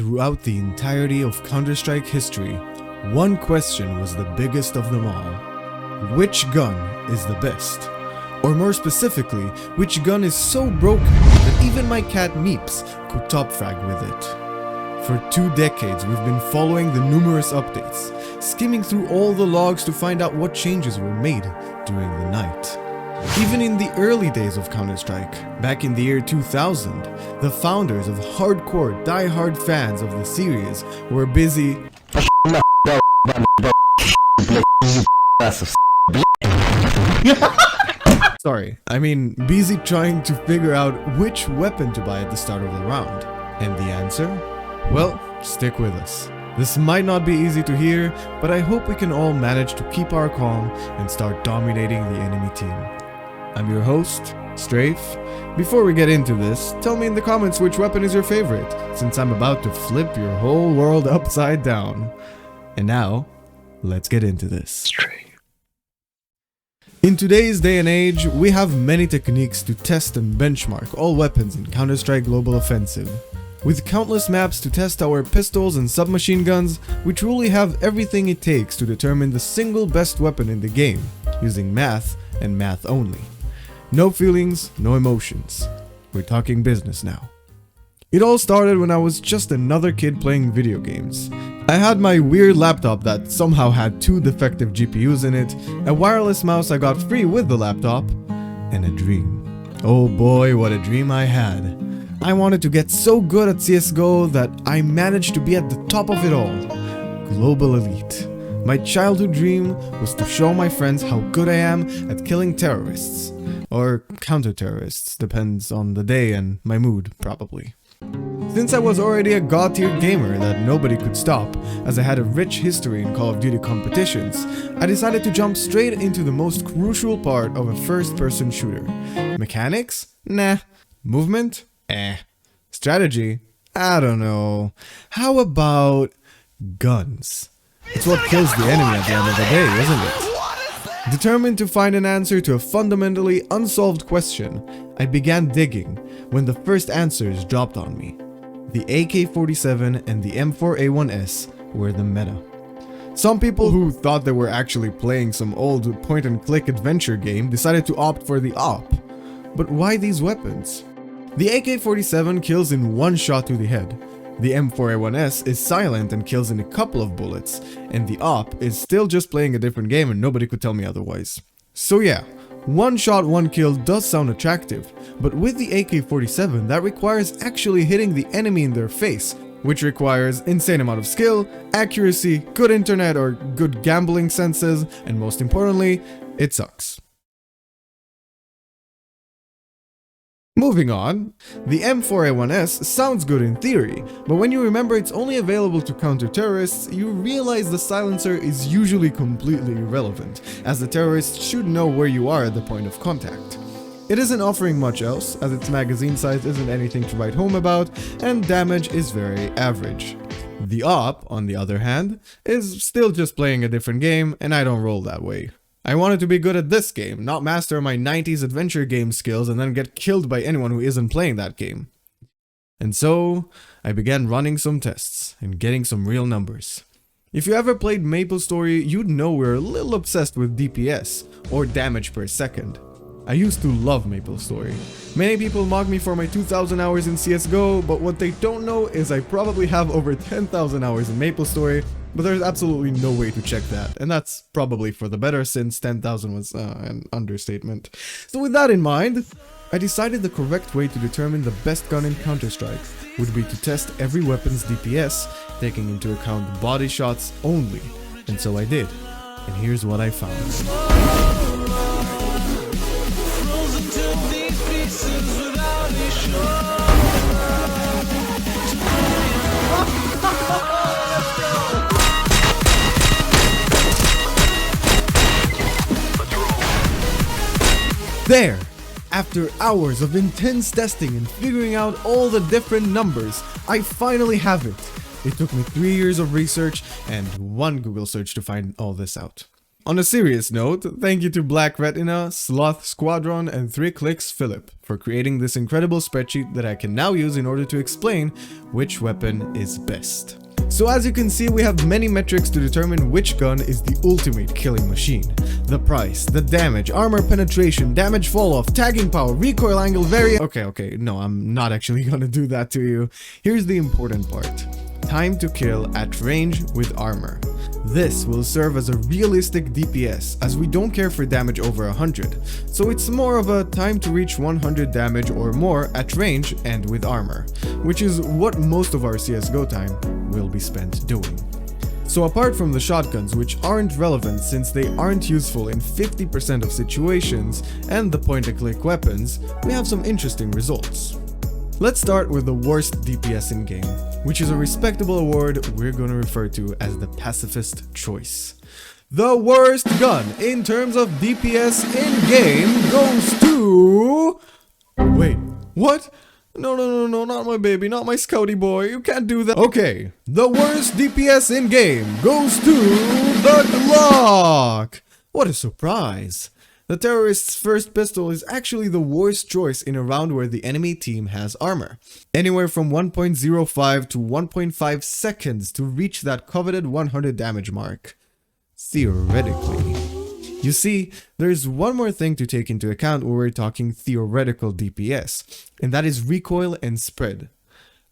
throughout the entirety of Counter-Strike history, one question was the biggest of them all. Which gun is the best? Or more specifically, which gun is so broken that even my cat Meeps could top frag with it? For 2 decades we've been following the numerous updates, skimming through all the logs to find out what changes were made during the night. Even in the early days of Counter-Strike, back in the year 2000, the founders of hardcore, die-hard fans of the series were busy busy trying to figure out which weapon to buy at the start of the round. And the answer? Well, stick with us. This might not be easy to hear, but I hope we can all manage to keep our calm and start dominating the enemy team. I'm your host, Strafe. Before we get into this, tell me in the comments which weapon is your favorite, since I'm about to flip your whole world upside down. And now, let's get into this. In today's day and age, we have many techniques to test and benchmark all weapons in Counter-Strike Global Offensive. With countless maps to test our pistols and submachine guns, we truly have everything it takes to determine the single best weapon in the game, using math and math only. No feelings, no emotions. We're talking business now. It all started when I was just another kid playing video games. I had my weird laptop that somehow had 2 defective GPUs in it, a wireless mouse I got free with the laptop, and a dream. Oh boy, what a dream I had. I wanted to get so good at CSGO that I managed to be at the top of it all. Global elite. My childhood dream was to show my friends how good I am at killing terrorists. Or counter-terrorists, depends on the day and my mood, probably. Since I was already a god-tier gamer that nobody could stop, as I had a rich history in Call of Duty competitions, I decided to jump straight into the most crucial part of a first-person shooter. Mechanics? Nah. Movement? Eh. Strategy? I don't know. How about guns? It's what kills the enemy at the end of the day, isn't it? Determined to find an answer to a fundamentally unsolved question, I began digging when the first answers dropped on me. The AK-47 and the M4A1S were the meta. Some people who thought they were actually playing some old point-and-click adventure game decided to opt for the AWP. But why these weapons? The AK-47 kills in 1 shot to the head. The M4A1S is silent and kills in a couple of bullets, and the AWP is still just playing a different game and nobody could tell me otherwise. So yeah, 1 shot, 1 kill does sound attractive, but with the AK-47 that requires actually hitting the enemy in their face, which requires insane amount of skill, accuracy, good internet or good gambling senses, and most importantly, it sucks. Moving on, the M4A1S sounds good in theory, but when you remember it's only available to counter-terrorists, you realize the silencer is usually completely irrelevant, as the terrorists should know where you are at the point of contact. It isn't offering much else, as its magazine size isn't anything to write home about, and damage is very average. The AWP, on the other hand, is still just playing a different game, and I don't roll that way. I wanted to be good at this game, not master my 90s adventure game skills and then get killed by anyone who isn't playing that game. And so, I began running some tests and getting some real numbers. If you ever played MapleStory, you'd know we're a little obsessed with DPS, or damage per second. I used to love MapleStory. Many people mock me for my 2,000 hours in CSGO, but what they don't know is I probably have over 10,000 hours in MapleStory, but there's absolutely no way to check that, and that's probably for the better since 10,000 was an understatement. So with that in mind, I decided the correct way to determine the best gun in Counter-Strike would be to test every weapon's DPS, taking into account body shots only, and so I did, and here's what I found. There! After hours of intense testing and figuring out all the different numbers, I finally have it! It took me 3 years of research and 1 Google search to find all this out. On a serious note, thank you to Black Retina, Sloth Squadron, and 3 Clicks Philip for creating this incredible spreadsheet that I can now use in order to explain which weapon is best. So as you can see, we have many metrics to determine which gun is the ultimate killing machine. The price, the damage, armor penetration, damage fall-off, tagging power, recoil angle, Okay, no, I'm not actually gonna do that to you. Here's the important part. Time to kill at range with armor. This will serve as a realistic DPS, as we don't care for damage over 100, so it's more of a time to reach 100 damage or more at range and with armor, which is what most of our CSGO time will be spent doing. So apart from the shotguns, which aren't relevant since they aren't useful in 50% of situations, and the point-and-click weapons, we have some interesting results. Let's start with the worst DPS in game, which is a respectable award we're going to refer to as the pacifist choice. The worst gun in terms of DPS in game goes to... Wait, what? No, not my baby, not my Scouty boy, you can't do that. Okay, the worst DPS in game goes to the Glock. What a surprise. The terrorist's first pistol is actually the worst choice in a round where the enemy team has armor. Anywhere from 1.05 to 1.5 seconds to reach that coveted 100 damage mark. Theoretically. You see, there's one more thing to take into account when we're talking theoretical DPS, and that is recoil and spread.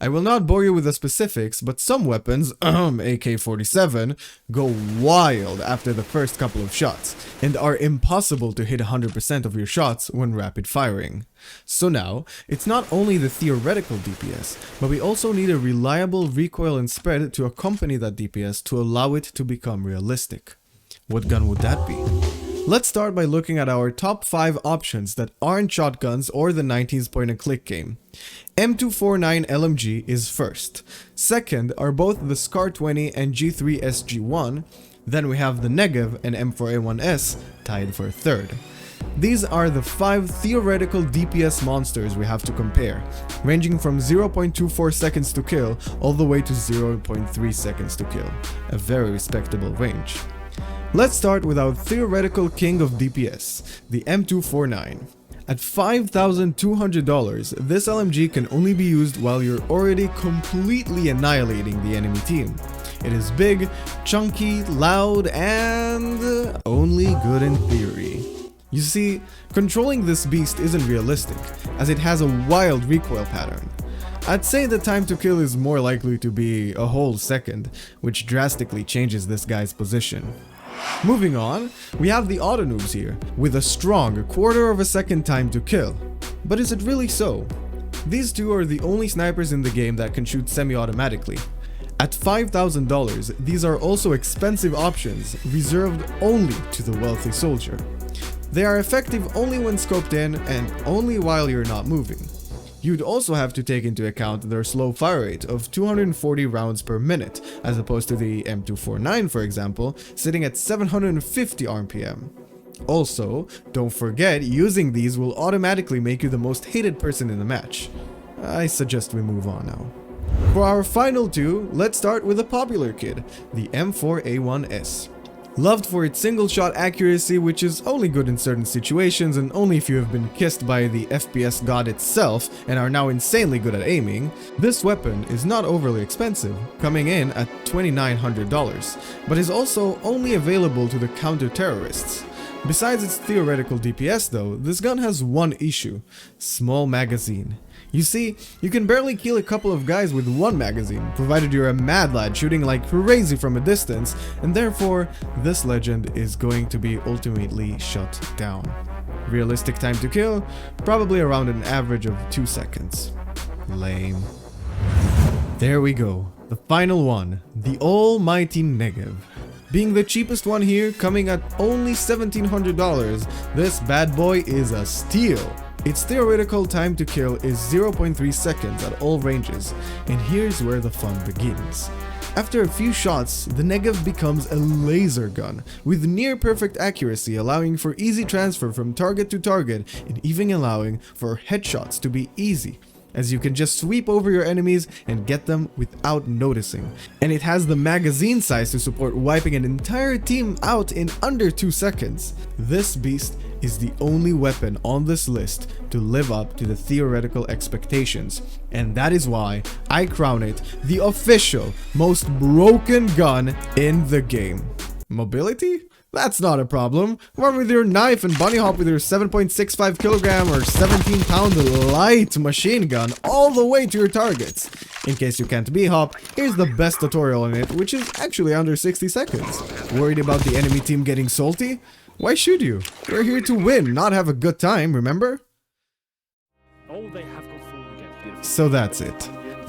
I will not bore you with the specifics, but some weapons, AK-47, go wild after the first couple of shots, and are impossible to hit 100% of your shots when rapid firing. So now, it's not only the theoretical DPS, but we also need a reliable recoil and spread to accompany that DPS to allow it to become realistic. What gun would that be? Let's start by looking at our top 5 options that aren't shotguns or the 90s point-and-click game. M249 LMG is first. Second are both the SCAR 20 and G3 SG1. Then we have the Negev and M4A1S tied for third. These are the 5 theoretical DPS monsters we have to compare, ranging from 0.24 seconds to kill all the way to 0.3 seconds to kill. A very respectable range. Let's start with our theoretical king of DPS, the M249. At $5,200, this LMG can only be used while you're already completely annihilating the enemy team. It is big, chunky, loud, and only good in theory. You see, controlling this beast isn't realistic, as it has a wild recoil pattern. I'd say the time to kill is more likely to be a whole second, which drastically changes this guy's position. Moving on, we have the auto noobs here, with a strong 1/4 of a second time to kill. But is it really so? These two are the only snipers in the game that can shoot semi-automatically. At $5,000, these are also expensive options, reserved only to the wealthy soldier. They are effective only when scoped in and only while you're not moving. You'd also have to take into account their slow fire rate of 240 rounds per minute, as opposed to the M249, for example, sitting at 750 RPM. Also, don't forget, using these will automatically make you the most hated person in the match. I suggest we move on now. For our final two, let's start with a popular kid, the M4A1S. Loved for its single shot accuracy, which is only good in certain situations and only if you have been kissed by the FPS god itself and are now insanely good at aiming, this weapon is not overly expensive, coming in at $2,900, but is also only available to the counter-terrorists. Besides its theoretical DPS though, this gun has one issue: small magazine. You see, you can barely kill a couple of guys with one magazine, provided you're a mad lad shooting like crazy from a distance, and therefore, this legend is going to be ultimately shut down. Realistic time to kill? Probably around an average of 2 seconds. Lame. There we go, the final one, the almighty Negev. Being the cheapest one here, coming at only $1,700, this bad boy is a steal. Its theoretical time to kill is 0.3 seconds at all ranges, and here's where the fun begins. After a few shots, the Negev becomes a laser gun, with near perfect accuracy allowing for easy transfer from target to target and even allowing for headshots to be easy. as you can just sweep over your enemies and get them without noticing. And it has the magazine size to support wiping an entire team out in under 2 seconds. This beast is the only weapon on this list to live up to the theoretical expectations, and that is why I crown it the official most broken gun in the game. Mobility? That's not a problem. Run with your knife and bunny hop with your 7.65 kilogram or 17-pound light machine gun all the way to your targets. In case you can't b-hop, here's the best tutorial on it, which is actually under 60 seconds. Worried about the enemy team getting salty? Why should you? We're here to win, not have a good time, remember? So that's it.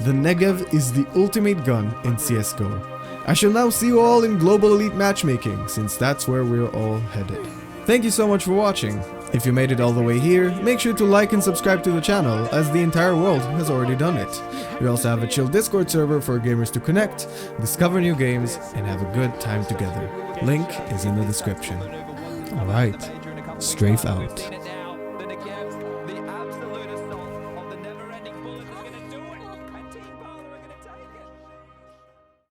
The Negev is the ultimate gun in CSGO. I shall now see you all in Global Elite Matchmaking, since that's where we're all headed. Thank you so much for watching. If you made it all the way here, make sure to like and subscribe to the channel, as the entire world has already done it. We also have a chill Discord server for gamers to connect, discover new games, and have a good time together. Link is in the description. Alright, Strafe out.